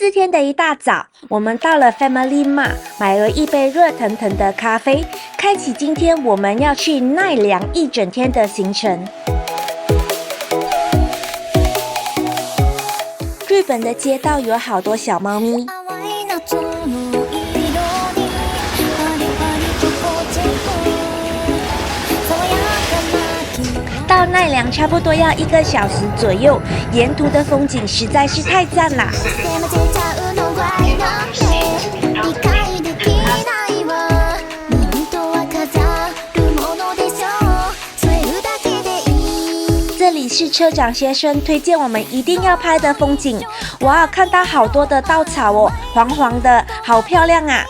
4天的一大早，我们到了 Family Mart， 买了一杯热腾腾的咖啡，开启今天我们要去奈良一整天的行程。日本的街道有好多小猫咪。到奈良差不多要1个小时左右，沿途的风景实在是太赞啦！这里是车长先生推荐我们一定要拍的风景。哇，看到好多的稻草哦，黄黄的，好漂亮啊！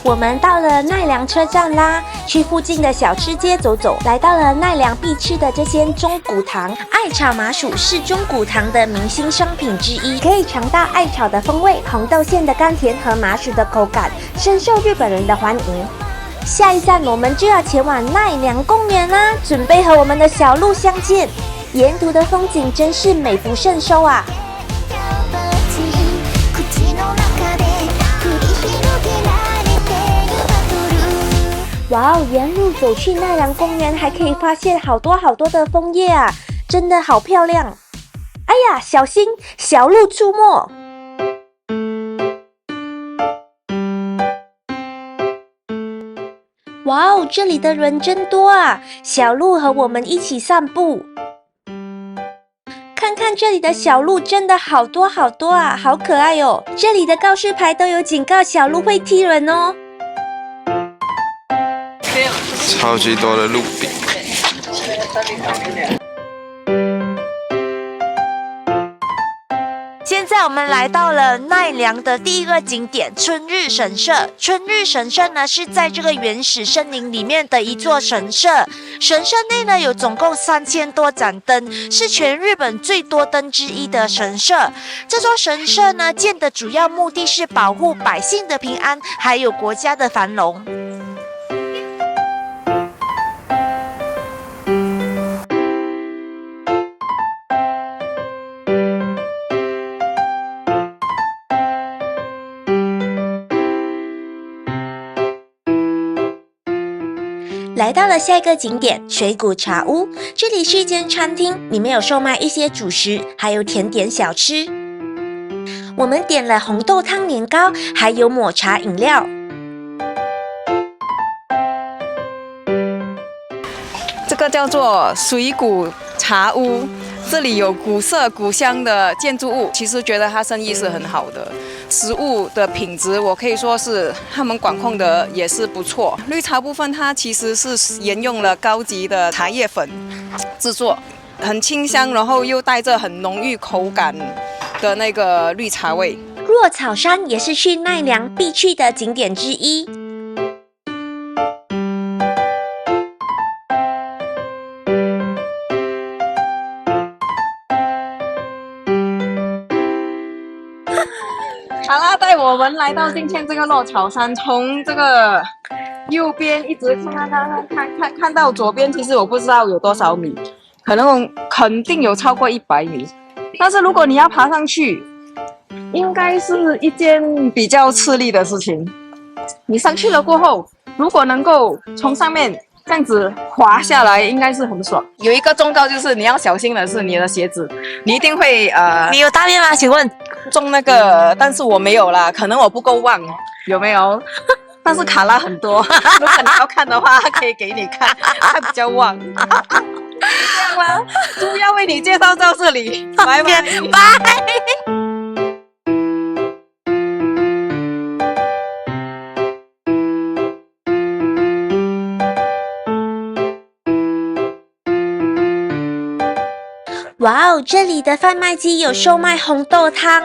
我们到了奈良车站啦，去附近的小吃街走走，来到了奈良必吃的这间中古堂。爱炒麻薯是中古堂的明星商品之一，可以尝到爱炒的风味，红豆馅的甘甜和麻薯的口感，深受日本人的欢迎。下一站我们就要前往奈良公园啦，准备和我们的小鹿相见。沿途的风景真是美不胜收啊！哇哦，沿路走去奈良公园，还可以发现好多的枫叶啊，真的好漂亮！哎呀，小心，小鹿出没！哇哦，这里的人真多啊！小鹿和我们一起散步，看看这里的小鹿，真的好多啊，好可爱哦！这里的告示牌都有警告小鹿会踢人哦。超级多的鹿饼。现在我们来到了奈良的第一个景点春日神社。春日神社呢是在这个原始森林里面的一座神社。神社内呢有总共3000多盏灯，是全日本最多灯之一的神社。这座神社呢建的主要目的是保护百姓的平安，还有国家的繁荣。来到了下一个景点水谷茶屋，这里是一间餐厅，里面有售卖一些主食，还有甜点小吃。我们点了红豆汤年糕，还有抹茶饮料。这个叫做水谷茶屋，这里有古色古香的建筑物，其实觉得它生意是很好的。食物的品质，我可以说是他们管控的也是不错。绿茶部分，它其实是沿用了高级的茶叶粉制作，很清香，然后又带着很浓郁口感的那个绿茶味。若草山也是去奈良必去的景点之一。好啦，带我们来到今天这个落草山，从这个右边一直看到左边，其实我不知道有多少米，肯定有超过100米。但是如果你要爬上去，应该是一件比较吃力的事情。你上去了过后，如果能够从上面这样子滑下来，应该是很爽。有一个忠告就是你要小心的是你的鞋子，你一定会你有大便吗？请问？中那个，但是我没有啦，可能我不够旺，有没有？但是卡拉很多，如果你要看的话，可以给你看，它比较旺。这样啦，主要为你介绍到这里，拜拜。哇哦，这里的贩卖机有售卖红豆汤。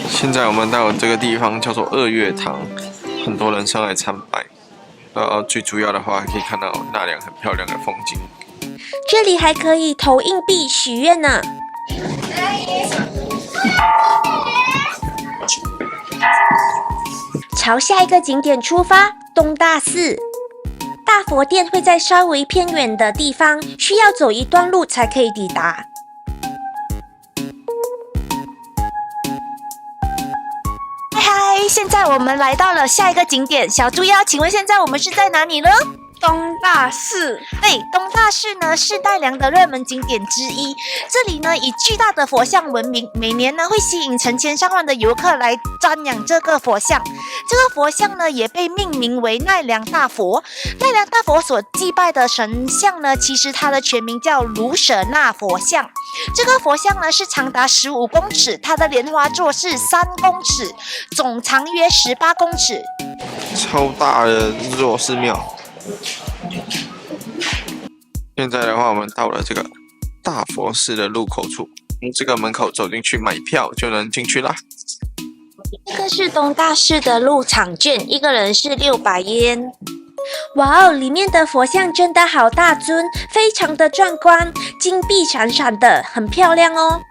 现在我们到这个地方叫做2月堂，很多人上来参拜。最主要的话，可以看到奈良很漂亮的风景。这里还可以投硬币许愿呢。朝下一个景点出发，东大寺。大佛殿会在稍微偏远的地方，需要走一段路才可以抵达。嗨，现在我们来到了下一个景点，小猪妖，请问现在我们是在哪里呢？东大寺。对，东大寺呢是奈良的热门景点之一。这里呢以巨大的佛像闻名，每年呢会吸引成千上万的游客来瞻仰这个佛像。这个佛像呢也被命名为奈良大佛。奈良大佛所祭拜的神像呢，其实它的全名叫卢舍那佛像。这个佛像呢是长达15公尺，它的莲花座是3公尺，总长约18公尺。超大的日落寺庙。现在的话，我们到了这个大佛寺的入口处，从这个门口走进去买票就能进去啦。这个是东大寺的入场券，一个人是600yen。哇哦，里面的佛像真的好大尊，非常的壮观，金碧闪闪的，很漂亮哦。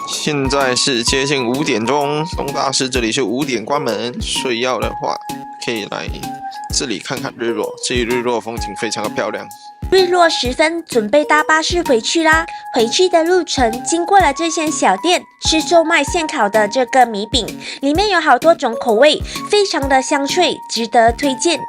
现在是接近5点钟，东大寺这里是5点关门，睡觉的话可以来这里看看日落，这里日落风景非常的漂亮。日落时分，准备搭巴士回去啦。回去的路程经过了这间小店，是售卖现烤的这个米饼，里面有好多种口味，非常的香脆，值得推荐。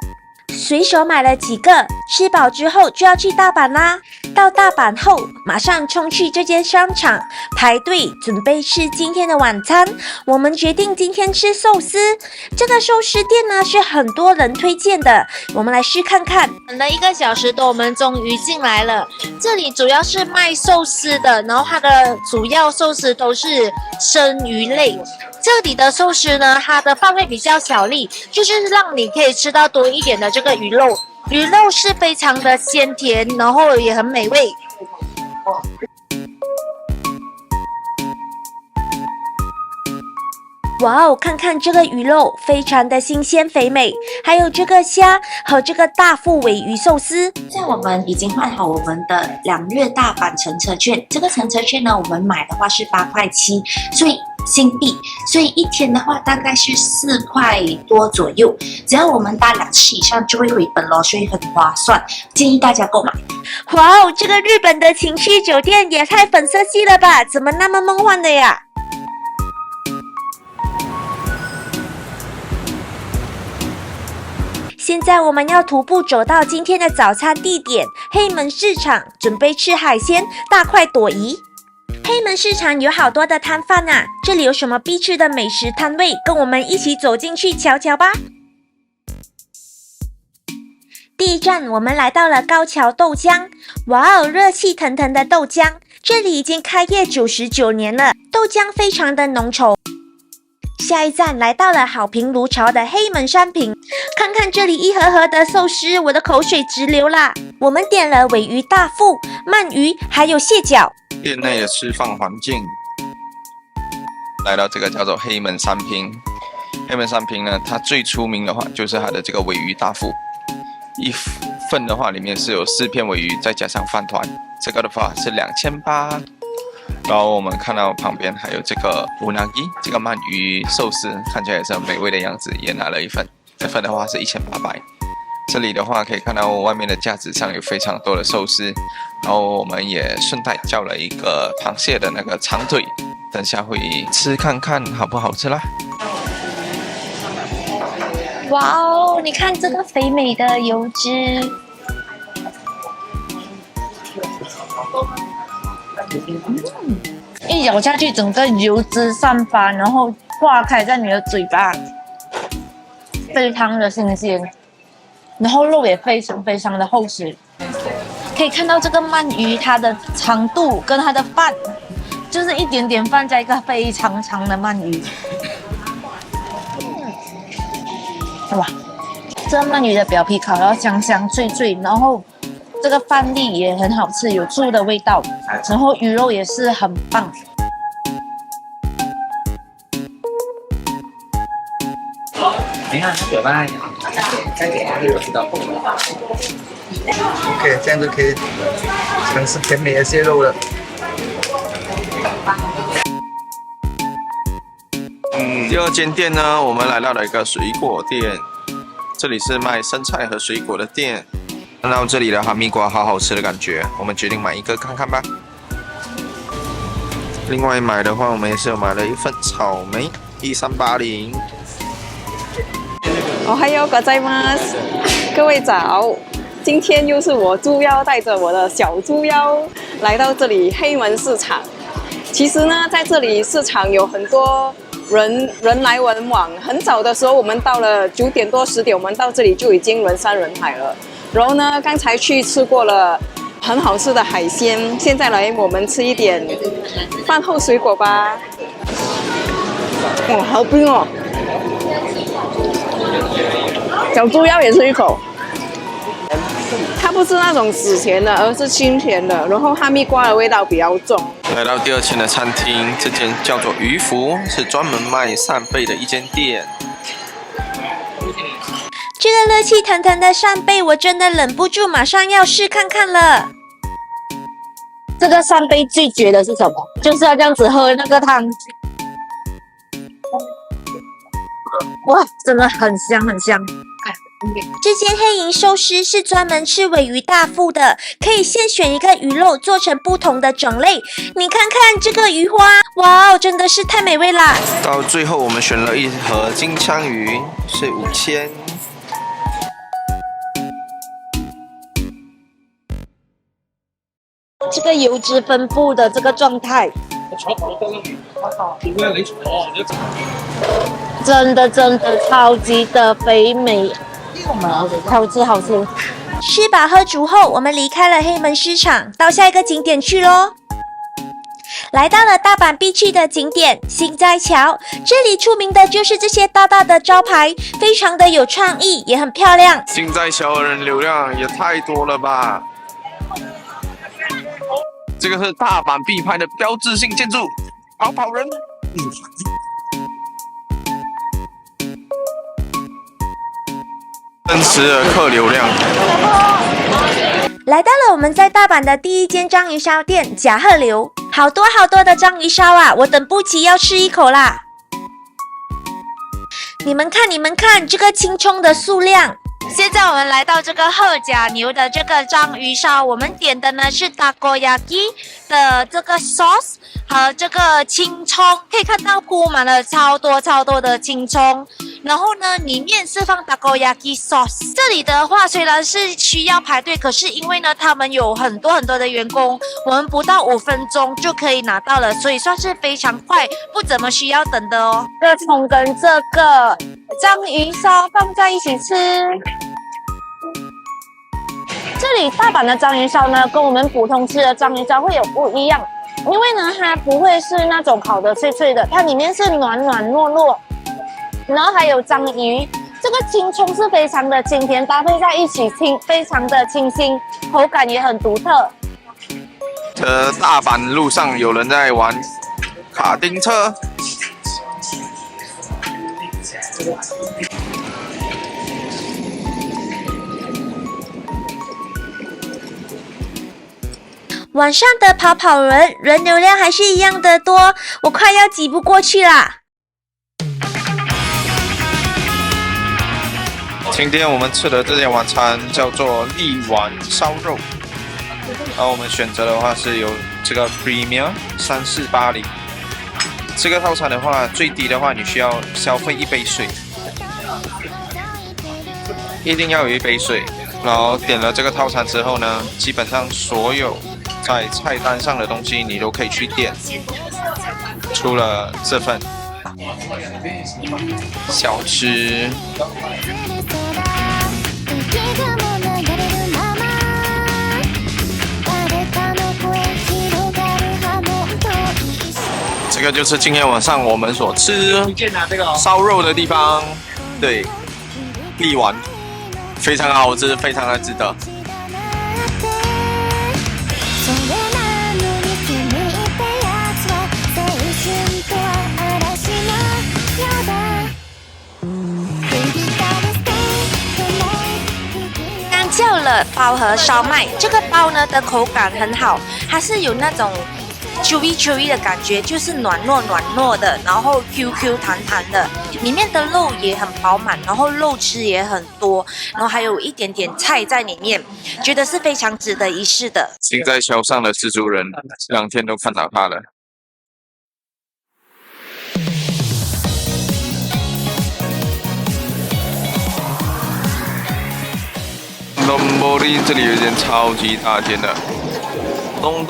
随手买了几个，吃饱之后就要去大阪啦。到大阪后，马上冲去这间商场排队，准备吃今天的晚餐。我们决定今天吃寿司。这个寿司店呢是很多人推荐的，我们来试看看。等了1个小时多，我们终于进来了。这里主要是卖寿司的，然后它的主要寿司都是生鱼类。这里的寿司呢，它的范围比较小粒，就是让你可以吃到多一点的这个鱼肉。鱼肉是非常的鲜甜，然后也很美味。哇哦，看看这个鱼肉，非常的新鲜肥美，还有这个虾和这个大腹尾鱼寿司。现在我们已经换好我们的2月大阪乘车券，这个乘车券呢，我们买的话是8块7，所以新币，所以一天的话大概是4块多左右。只要我们搭2次以上就会回本咯，所以很划算，建议大家购买。哇哦，这个日本的情趣酒店也太粉色系了吧？怎么那么梦幻的呀？现在我们要徒步走到今天的早餐地点黑门市场，准备吃海鲜大快朵颐。黑门市场有好多的摊贩啊，这里有什么必吃的美食摊位？跟我们一起走进去瞧瞧吧。第一站，我们来到了高桥豆浆。哇哦，热气腾腾的豆浆，这里已经开业99年了，豆浆非常的浓稠。下一站来到了好评如潮的黑门山品，看看这里一盒盒的寿司，我的口水直流啦！我们点了鲔鱼大腹、鳗鱼，还有蟹脚。店内的吃饭环境，来到这个叫做黑门三拼。黑门三拼呢，它最出名的话就是它的这个鲔鱼大腹，一份的话里面是有4片鲔鱼，再加上饭团，这个的话是2800。然后我们看到旁边还有这个unagi，这个鳗鱼寿司，看起来也是很美味的样子，也拿了一份。这份的话是1800。这里的话可以看到外面的架子上有非常多的寿司，然后我们也顺带叫了一个螃蟹的那个长腿，等下会吃看看好不好吃啦。哇哦，你看这个肥美的油脂。一咬下去，整个油脂散发，然后化开在你的嘴巴，非常的新鲜，然后肉也非常非常的厚实。可以看到这个鳗鱼，它的长度跟它的饭，就是一点点饭在一个非常长的鳗鱼。哇，这个鳗鱼的表皮烤到香香脆脆，然后这个饭粒也很好吃，有醋的味道，然后鱼肉也是很棒。你看嘴巴，再给它有味道。OK， 这样就可以尝试甜美的蟹肉了。第二间店呢，我们来到了一个水果店，这里是卖生菜和水果的店。看到这里的哈密瓜好好吃的感觉，我们决定买一个看看吧。另外买的话，我们也是有买了一份草莓1380。おはようございます，各位早。今天又是我猪妖带着我的小猪妖来到这里黑门市场。其实呢，在这里市场有很多人来人往。很早的时候，我们到了9点多10点，我们到这里就已经人山人海了。然后呢，刚才去吃过了很好吃的海鲜，现在来我们吃一点饭后水果吧。好冰哦！小猪妖也吃一口。它不是那种死甜的，而是清甜的，然后哈密瓜的味道比较重。来到第二间的餐厅，这间叫做渔福，是专门卖扇贝的一间店。这个热气腾腾的扇贝，我真的忍不住马上要试看看了。这个扇贝最绝的是什么？就是要这样子喝那个汤。哇，真的很香很香。这间黑银寿司是专门吃鲔鱼大腹的，可以现选一个鱼肉做成不同的种类。你看看这个鱼花，哇哦，真的是太美味啦！到最后我们选了一盒金枪鱼，是5000。这个油脂分布的这个状态，真的超级的肥美，好吃好吃。吃饱喝足后，我们离开了黑门市场，到下一个景点去咯。来到了大阪必去的景点心斋桥，这里出名的就是这些大大的招牌，非常的有创意，也很漂亮。心斋桥的人流量也太多了吧！这个是大阪必拍的标志性建筑——跑跑人。真实的客流量。来到了我们在大阪的第一间章鱼烧店甲贺流，好多的章鱼烧啊，我等不及要吃一口啦！你们看这个青葱的数量。现在我们来到这个鹤甲牛的这个章鱼烧，我们点的呢是 takoyaki 的这个 sauce 和这个青葱，可以看到铺满了超多的青葱，然后呢里面是放 takoyaki sauce。这里的话虽然是需要排队，可是因为呢他们有很多的员工，我们不到5分钟就可以拿到了，所以算是非常快，不怎么需要等的哦。这个葱跟这个章鱼烧放在一起吃。这里大阪的章鱼烧呢，跟我们普通吃的章鱼烧会有不一样，因为呢，它不会是那种烤的脆脆的，它里面是软糯，然后还有章鱼，这个青葱是非常的清甜，搭配在一起非常的清新，口感也很独特。大阪路上有人在玩卡丁车。晚上的跑跑人流量还是一样的多，我快要挤不过去啦。今天我们吃的这间晚餐叫做力丸烧肉，然后我们选择的话是有这个 Premium 3480。这个套餐的话，最低的话你需要消费1杯水，一定要有1杯水。然后点了这个套餐之后呢，基本上所有在菜单上的东西你都可以去点，除了这份小吃。这个就是今天晚上我们所吃烧肉的地方，对，力丸。非常好吃，非常的值得。刚叫了包和烧麦，这个包呢的口感很好，它是有那种 chewy 的感觉，就是软糯的，然后 QQ 弹的，里面的肉也很饱满，然后肉汁也很多，然后还有一点点菜在里面，觉得是非常值得一试的。行在桥上的蜘蛛人，这2天都看到他了。Nombori 这里有一间超级大间的，咚。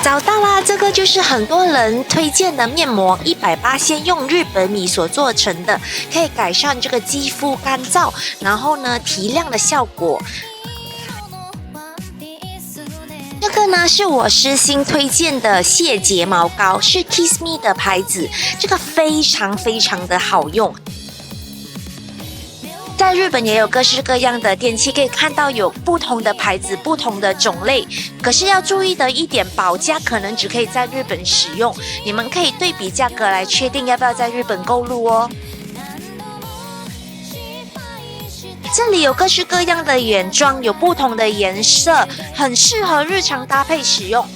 找到啦，这个就是很多人推荐的面膜，180%用日本米所做成的，可以改善这个肌肤干燥，然后呢提亮的效果。这个呢是我私心推荐的卸睫毛膏，是 Kiss Me 的牌子，这个非常的好用。在日本也有各式各样的电器，可以看到有不同的牌子、不同的种类。可是要注意的一点，保价可能只可以在日本使用，你们可以对比价格来确定要不要在日本购入哦。这里有各式各样的眼妆，有不同的颜色，很适合日常搭配使用。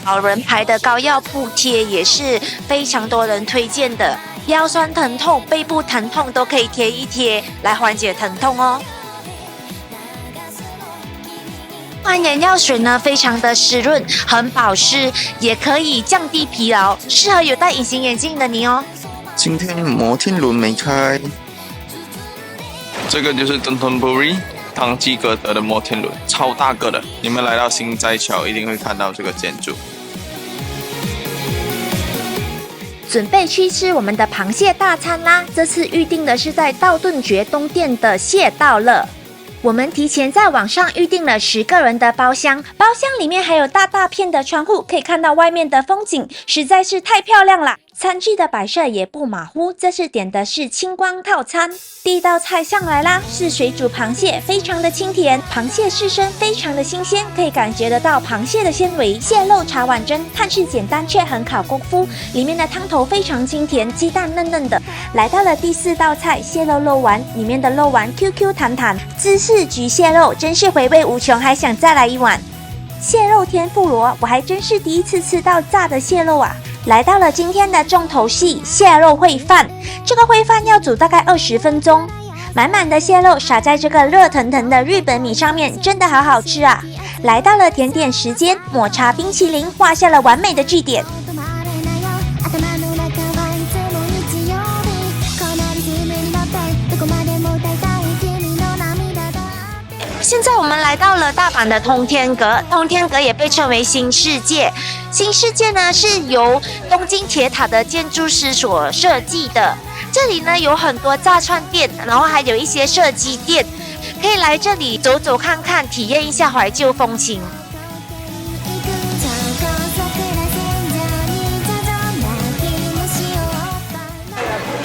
好人牌的膏药布贴也是非常多人推荐的，腰酸疼痛、背部疼痛都可以贴一贴来缓解疼痛哦。焕颜药水呢，非常的湿润，很保湿，也可以降低疲劳，适合有戴隐形眼镜的你哦。今天摩天轮没开，这个就是Dotonbori汤吉格德的摩天轮，超大个的，你们来到心斋桥一定会看到这个建筑。准备去吃我们的螃蟹大餐啦！这次预定的是在道顿崛东店的蟹道乐。我们提前在网上预定了10个人的包厢，包厢里面还有大片的窗户，可以看到外面的风景，实在是太漂亮了。餐具的摆设也不马虎，这次点的是清光套餐。第一道菜上来啦，是水煮螃蟹，非常的清甜，螃蟹刺身非常的新鲜，可以感觉得到螃蟹的纤维。蟹肉茶碗蒸，看似简单却很考功夫，里面的汤头非常清甜，鸡蛋嫩嫩的。来到了第4道菜，蟹肉肉丸，里面的肉丸 QQ 弹，芝士焗蟹肉真是回味无穷，还想再来一碗。蟹肉天妇罗，我还真是第一次吃到炸的蟹肉啊！来到了今天的重头戏，蟹肉烩饭。这个烩饭要煮大概20分钟，满满的蟹肉撒在这个热腾腾的日本米上面，真的好好吃啊！来到了甜点时间，抹茶冰淇淋画下了完美的句点。现在我们来到了大阪的通天阁，通天阁也被称为新世界。新世界呢是由东京铁塔的建筑师所设计的。这里呢有很多炸串店，然后还有一些射击店，可以来这里走走看看，体验一下怀旧风情。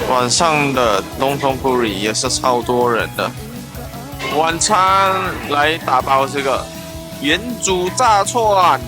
晚上的东通布里也是超多人的。晚餐来打包这个原煮炸串。